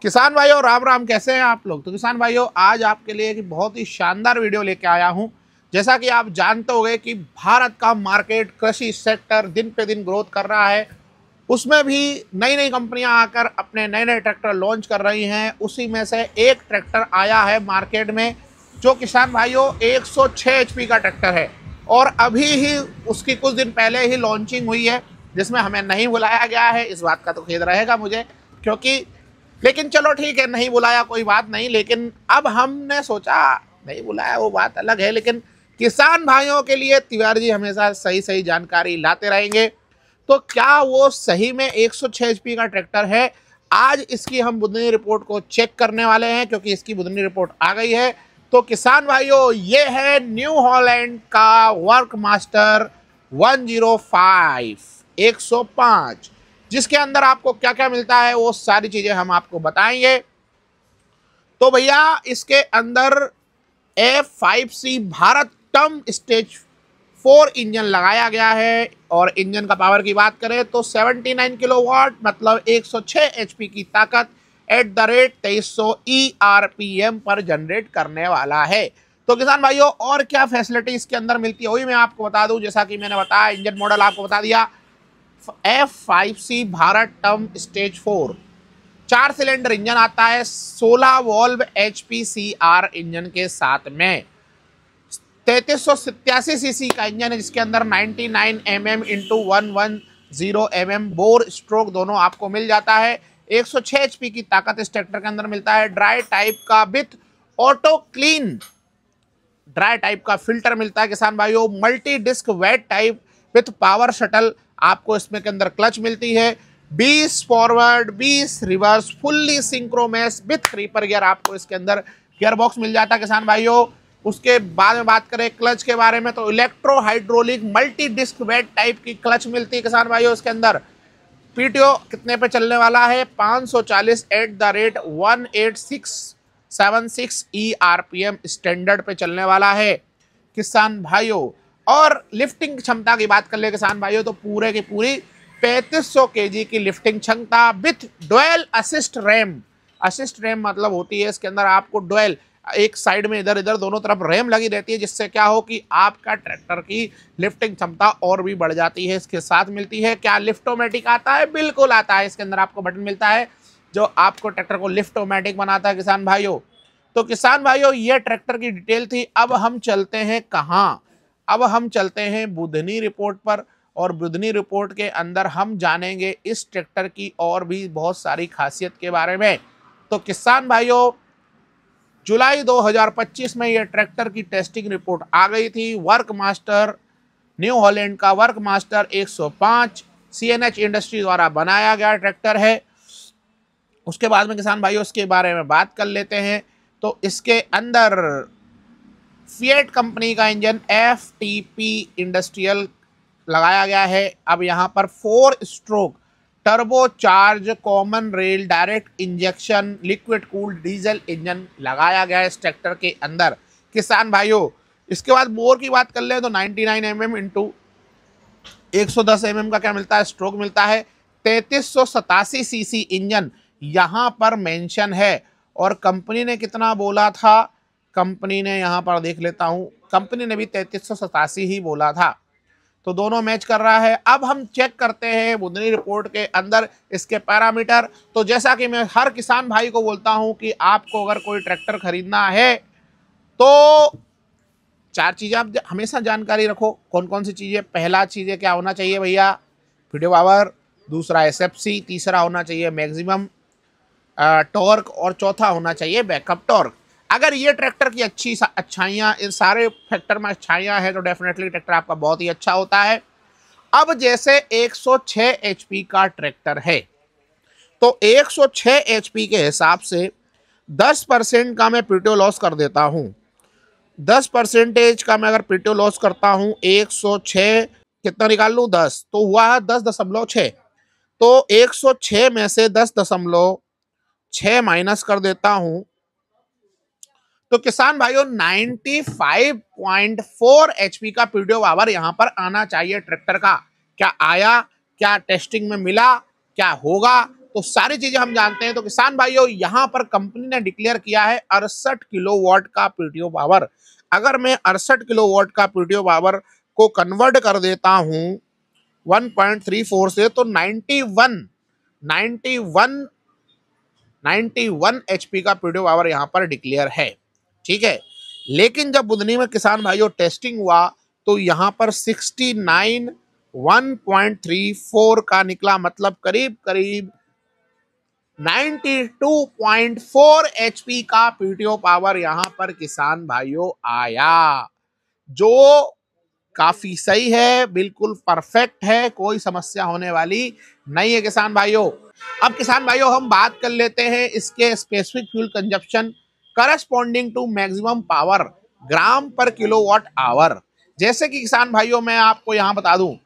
किसान भाइयों राम राम, कैसे हैं आप लोग। तो किसान भाइयों आज आपके लिए एक बहुत ही शानदार वीडियो लेके आया हूं। जैसा कि आप जानते होंगे कि भारत का मार्केट कृषि सेक्टर दिन पे दिन ग्रोथ कर रहा है, उसमें भी नई नई कंपनियां आकर अपने नए नए ट्रैक्टर लॉन्च कर रही हैं। उसी में से एक ट्रैक्टर आया है मार्केट में जो किसान भाइयों 106 एचपी का ट्रैक्टर है और अभी ही उसकी कुछ दिन पहले ही लॉन्चिंग हुई है, जिसमें हमें नहीं बुलाया गया है। इस बात का तो खेद रहेगा मुझे, क्योंकि लेकिन चलो ठीक है, नहीं बुलाया कोई बात नहीं। लेकिन अब हमने सोचा नहीं बुलाया वो बात अलग है, लेकिन किसान भाइयों के लिए तिवारी जी हमेशा सही सही जानकारी लाते रहेंगे। तो क्या वो सही में 106 एचपी का ट्रैक्टर है? आज इसकी हम बुधनी रिपोर्ट को चेक करने वाले हैं, क्योंकि इसकी बुधनी रिपोर्ट आ गई है। तो किसान भाइयों ये है न्यू हॉलैंड का वर्क मास्टर 105 105, जिसके अंदर आपको क्या क्या मिलता है वो सारी चीजें हम आपको बताएंगे। तो भैया इसके अंदर F5C Bharat term stage 4 engine लगाया गया है और इंजन का पावर की बात करें तो 79 किलोवाट मतलब 106 एचपी की ताकत एट द रेट 2300 ERPM पर जनरेट करने वाला है। तो किसान भाइयों और क्या फैसिलिटी इसके अंदर मिलती है वही मैं आपको बता दूं। जैसा कि मैंने बताया, इंजन मॉडल आपको बता दिया F5C Bharat term stage 4, 4 cylinder engine आता है 16 वॉल्व HPCR इंजन के साथ में। 3387 सीसी का इंजन है जिसके अंदर 99 mm into 110 mm bore stroke दोनों आपको मिल जाता है। 106 एचपी की ताकत इस ट्रैक्टर के अंदर मिलता है। ड्राई टाइप का with auto clean dry type का फिल्टर मिलता है किसान भाइयों। Multi disc wet type with power shuttle आपको इसमें के अंदर क्लच मिलती है। 20 forward 20 reverse fully synchromesh with creeper gear आपको इसके अंदर गियर बॉक्स मिल जाता है किसान भाइयों। उसके बाद में बात करें क्लच के बारे में तो electro hydraulic multi disc wet type की क्लच मिलती है किसान भाइयों इसके अंदर। पीटीओ कितने पे चलने वाला है? 540 at the rate 18676 ERPM standard पे चलने वाला है किसान भाइयों। और लिफ्टिंग क्षमता की बात कर ले किसान भाइयों तो पूरे की पूरी 3500 kg की लिफ्टिंग क्षमता with dual assist RAM. Assist RAM मतलब होती है इसके अंदर आपको डुअल, एक साइड में इधर इधर दोनों तरफ रैम लगी रहती है, जिससे क्या हो कि आपका ट्रैक्टर की लिफ्टिंग क्षमता और भी बढ़ जाती है। इसके साथ मिलती है क्या लिफ्टोमेटिक आता है? बिल्कुल आता है। इसके अंदर आपको बटन मिलता है जो आपको ट्रैक्टर को लिफ्टोमेटिक बनाता है किसान भाइयों। तो किसान भाइयों ये ट्रैक्टर की डिटेल थी। अब हम चलते हैं कहाँ? अब हम चलते हैं बुधनी रिपोर्ट पर, और बुधनी रिपोर्ट के अंदर हम जानेंगे इस ट्रैक्टर की और भी बहुत सारी खासियत के बारे में। तो किसान भाइयों जुलाई 2025 में यह ट्रैक्टर की टेस्टिंग रिपोर्ट आ गई थी। वर्क मास्टर न्यू हॉलैंड का वर्क मास्टर 105 CNH इंडस्ट्री द्वारा बनाया गया ट्रैक्टर है। उसके बाद में किसान भाइयों इसके बारे में बात कर लेते हैं। तो इसके अंदर फिएट कंपनी का इंजन FTP इंडस्ट्रियल लगाया गया है। अब यहाँ पर 4 stroke turbo charge common rail direct injection liquid cooled diesel engine लगाया गया है इस ट्रैक्टर के अंदर किसान भाइयों। इसके बाद बोर की बात कर ले तो 99 mm इंटू 110 mm का क्या मिलता है? स्ट्रोक मिलता है। 3387 सीसी इंजन यहाँ पर मेंशन है। और कंपनी ने कितना बोला था? कंपनी ने यहाँ पर देख लेता हूँ, कंपनी ने भी 3387 ही बोला था, तो दोनों मैच कर रहा है। अब हम चेक करते हैं बुधनी रिपोर्ट के अंदर इसके पैरामीटर। तो जैसा कि मैं हर किसान भाई को बोलता हूं कि आपको अगर कोई ट्रैक्टर खरीदना है तो 4 चीज़ें आप हमेशा जानकारी रखो। कौन कौन सी चीज़ें? पहला चीज़ें क्या होना चाहिए भैया? पीटीओ पावर, दूसरा SFC, तीसरा होना चाहिए मैक्सिमम टॉर्क और चौथा होना चाहिए बैकअप टॉर्क। अगर ये ट्रैक्टर की अच्छाइयाँ, इन सारे फैक्टर में अच्छाइयाँ हैं तो डेफिनेटली ट्रैक्टर आपका बहुत ही अच्छा होता है। अब जैसे 106 एचपी का ट्रैक्टर है तो 106 एचपी के हिसाब से 10% का मैं पीटीओ लॉस कर देता हूँ। 10% का मैं अगर पीटीओ लॉस करता हूँ 106 कितना निकाल लूँ? 10, तो हुआ है 10.6। तो 106 में से 10.6 माइनस कर देता हूँ तो किसान भाइयों 95.4 एचपी का पीटीओ पावर यहां पर आना चाहिए ट्रैक्टर का। क्या आया? क्या टेस्टिंग में मिला? क्या होगा? तो सारी चीजें हम जानते हैं। तो किसान भाइयों यहाँ पर कंपनी ने डिक्लेयर किया है 68 किलोवाट का पीटीओ पावर। अगर मैं 68 किलोवाट का पीटीओ पावर को कन्वर्ट कर देता हूं 1.34 से, तो 91 एचपी का पीटीओ पावर यहाँ पर डिक्लेयर है। ठीक है, लेकिन जब बुधनी में किसान भाइयों टेस्टिंग हुआ तो यहाँ पर 69 1.34 का निकला, मतलब करीब करीब 92.4 एचपी का पीटीओ पावर यहाँ पर किसान भाइयों आया, जो काफी सही है, बिल्कुल परफेक्ट है, कोई समस्या होने वाली नहीं है किसान भाइयों। अब किसान भाइयों हम बात कर लेते हैं इसके specific fuel consumption corresponding to maximum power gram पर किलोवाट आवर। जैसे कि किसान भाइयों मैं आपको यहाँ बता दूं,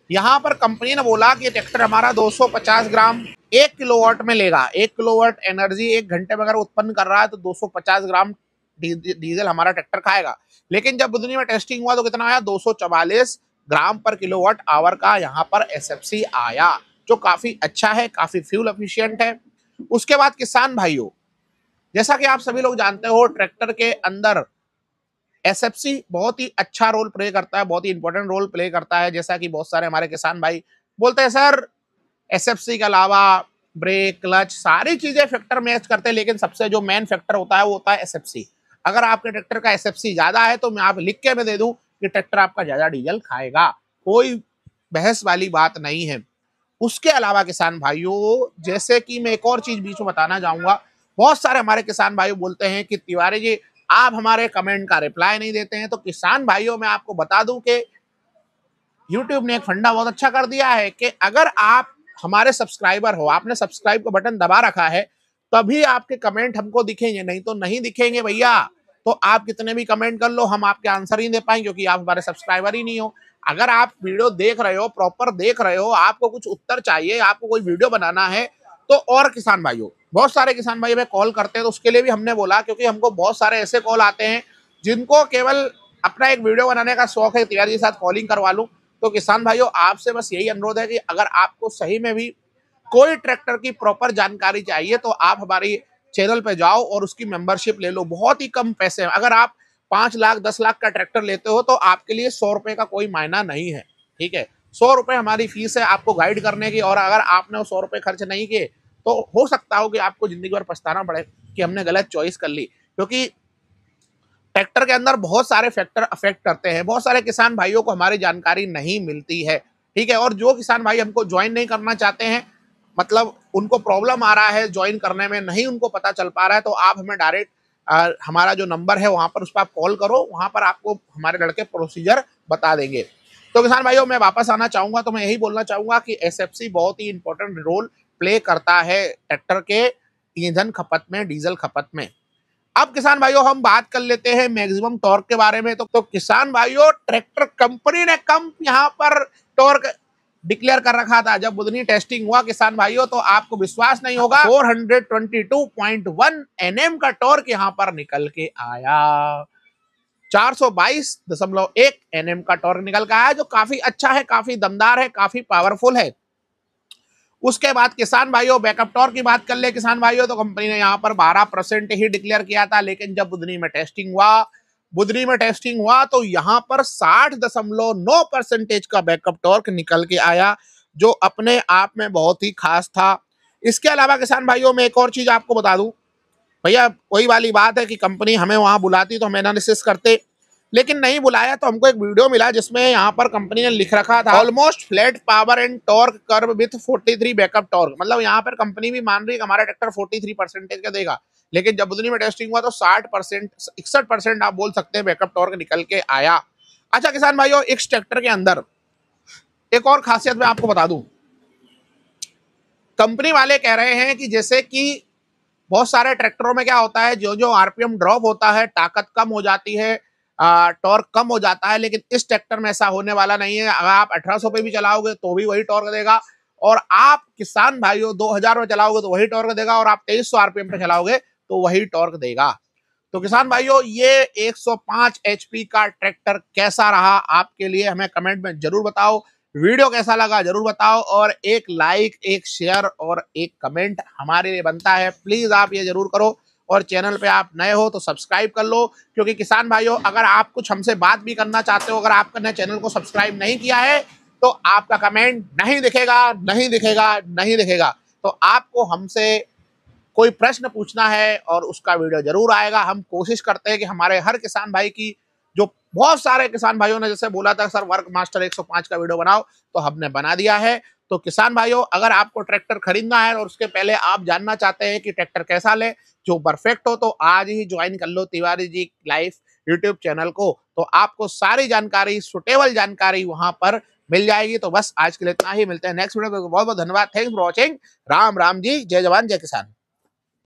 यहाँ पर कंपनी ने बोला कि ट्रैक्टर हमारा 250 ग्राम 1 किलोवाट में लेगा। 1 किलोवाट एनर्जी 1 घंटे में अगर उत्पन्न कर रहा है तो 250 ग्राम डीजल हमारा ट्रैक्टर खाएगा। लेकिन जब बुधनी में टेस्टिंग हुआ तो कितना आया, 244 ग्राम पर किलोवाट आवर का यहाँ पर एसएफसी आया, जो काफी अच्छा है, काफी फ्यूल एफिशिएंट है। उसके बाद किसान भाइयों जैसा कि आप सभी लोग जानते हो ट्रैक्टर के अंदर एसएफसी बहुत ही अच्छा रोल प्ले करता है, बहुत ही इंपॉर्टेंट रोल प्ले करता है। जैसा कि बहुत सारे हमारे किसान भाई बोलते हैं सर एसएफसी के अलावा ब्रेक क्लच सारी चीजें फैक्टर मैच करते हैं, लेकिन सबसे जो मेन फैक्टर होता है वो होता है एसएफसी। अगर आपके ट्रैक्टर का एसएफसी ज्यादा है तो मैं आप लिख के मैं दे दूं कि ट्रैक्टर आपका ज्यादा डीजल खाएगा, कोई बहस वाली बात नहीं है। उसके अलावा किसान भाइयों जैसे कि मैं एक और चीज बीच में बताना चाहूंगा, बहुत सारे हमारे किसान भाई बोलते हैं कि तिवारी जी आप हमारे कमेंट का रिप्लाई नहीं देते हैं। तो किसान भाइयों मैं आपको बता दूं कि YouTube ने एक फंडा बहुत अच्छा कर दिया है कि अगर आप हमारे सब्सक्राइबर हो, आपने सब्सक्राइब का बटन दबा रखा है, तभी आपके कमेंट हमको दिखेंगे, नहीं तो नहीं दिखेंगे भैया। तो आप कितने भी कमेंट कर लो, हम आपके आंसर ही दे पाएंगे क्योंकि आप हमारे सब्सक्राइबर ही नहीं हो। अगर आप वीडियो देख रहे हो, प्रॉपर देख रहे हो, आपको कुछ उत्तर चाहिए, आपको कोई वीडियो बनाना है, तो और किसान भाइयों बहुत सारे किसान भाई हमें कॉल करते हैं, तो उसके लिए भी हमने बोला, क्योंकि हमको बहुत सारे ऐसे कॉल आते हैं जिनको केवल अपना एक वीडियो बनाने का शौक है, तिवारी के साथ कॉलिंग करवा लूं। तो किसान भाइयों आपसे बस यही अनुरोध है कि अगर आपको सही में भी कोई ट्रैक्टर की प्रॉपर जानकारी चाहिए तो आप हमारी चैनल पे जाओ और उसकी मेंबरशिप ले लो, बहुत ही कम पैसे में। अगर आप 5 लाख 10 लाख का ट्रैक्टर लेते हो तो आपके लिए 100 रुपए का कोई मायना नहीं है। ठीक है, 100 रुपए हमारी फीस है आपको गाइड करने की, और अगर आपने वो 100 रुपए खर्च नहीं किए तो हो सकता हो कि आपको जिंदगी भर पछताना पड़े कि हमने गलत चॉइस कर ली, क्योंकि ट्रैक्टर के अंदर बहुत सारे फैक्टर अफेक्ट करते हैं। बहुत सारे किसान भाइयों को हमारी जानकारी नहीं मिलती है। ठीक है, और जो किसान भाई हमको ज्वाइन नहीं करना चाहते हैं, मतलब उनको प्रॉब्लम आ रहा है ज्वाइन करने में, नहीं उनको पता चल पा रहा है, तो आप हमें डायरेक्ट हमारा जो नंबर है वहां पर उस पर आप कॉल करो, वहां पर आपको हमारे लड़के प्रोसीजर बता देंगे। तो किसान भाइयों मैं वापस आना चाहूंगा, तो मैं यही बोलना चाहूंगा कि एसएफसी बहुत ही इंपॉर्टेंट रोल प्ले करता है ट्रैक्टर के ईंधन खपत में, डीजल खपत में। अब किसान भाइयों हम बात कर लेते हैं मैक्सिमम टॉर्क के बारे में। तो किसान भाइयों ट्रैक्टर कंपनी ने कम यहाँ पर टॉर्क डिक्लेयर कर रखा था। जब बुधनी टेस्टिंग हुआ किसान भाइयों तो आपको विश्वास नहीं होगा 422.1 एनएम का टॉर्क यहाँ पर निकल के आया, 422.1 एनएम का टॉर्क निकल के आया, जो काफी अच्छा है, काफी दमदार है, काफी पावरफुल है। उसके बाद किसान भाइयों बैकअप टॉर्क की बात कर ले किसान भाइयों, तो कंपनी ने यहाँ पर 12% ही डिक्लेयर किया था, लेकिन जब बुधनी में टेस्टिंग हुआ तो यहाँ पर 60.9% का बैकअप टॉर्क निकल के आया, जो अपने आप में बहुत ही खास था। इसके अलावा किसान भाइयों मैं एक और चीज आपको बता दूं, भैया वही वाली बात है कि कंपनी हमें वहां बुलाती तो हम एनालिसिस करते, लेकिन नहीं बुलाया। तो हमको एक वीडियो मिला जिसमें यहाँ पर कंपनी ने लिख रखा था almost flat power and torque curve with 43 backup torque. मतलब यहाँ पर कंपनी भी मान रही है कि हमारा ट्रैक्टर 43% का देगा, लेकिन जब बुधनी में टेस्टिंग हुआ तो 60%, 61% आप बोल सकते हैं बैकअप टॉर्क निकल के आया। अच्छा किसान भाइयों इस ट्रैक्टर के अंदर एक और खासियत मैं आपको बता दूं, कंपनी वाले कह रहे हैं कि जैसे कि बहुत सारे ट्रैक्टरों में क्या होता है, जो जो आरपीएम ड्रॉप होता है ताकत कम हो जाती है, टॉर्क कम हो जाता है, लेकिन इस ट्रैक्टर में ऐसा होने वाला नहीं है। अगर आप 1800 पे भी चलाओगे तो भी वही टॉर्क देगा, और आप किसान भाइयों 2000 में चलाओगे तो वही टॉर्क देगा, और आप 2300 आरपीएम पे चलाओगे तो वही टॉर्क देगा। तो किसान भाइयों ये 105 एचपी का ट्रैक्टर कैसा रहा आपके लिए, हमें कमेंट में जरूर बताओ। वीडियो कैसा लगा जरूर बताओ, और एक लाइक, एक शेयर और एक कमेंट हमारे लिए बनता है। प्लीज आप ये जरूर करो, और चैनल पे आप नए हो तो सब्सक्राइब कर लो, क्योंकि किसान भाइयों अगर आप कुछ हमसे बात भी करना चाहते हो, अगर आपने चैनल को सब्सक्राइब नहीं किया है तो आपका कमेंट नहीं दिखेगा, नहीं दिखेगा, नहीं दिखेगा। तो आपको हमसे कोई प्रश्न पूछना है और उसका वीडियो जरूर आएगा। हम कोशिश करते हैं कि हमारे हर किसान भाई की, जो बहुत सारे किसान भाइयों ने जैसे बोला था सर वर्क मास्टर 105 का वीडियो बनाओ, तो हमने बना दिया है। तो किसान भाइयों अगर आपको ट्रैक्टर खरीदना है और उसके पहले आप जानना चाहते हैं कि ट्रैक्टर कैसा ले जो परफेक्ट हो, तो आज ही ज्वाइन कर लो Tiwari ji live YouTube channel को। तो आपको सारी जानकारी, सुटेबल जानकारी वहां पर मिल जाएगी। तो बस आज के लिए इतना ही, मिलते हैं नेक्स्ट वीडियो में। बहुत बहुत धन्यवाद, thanks for watching. Ram Ram ji, जय जवान जय किसान।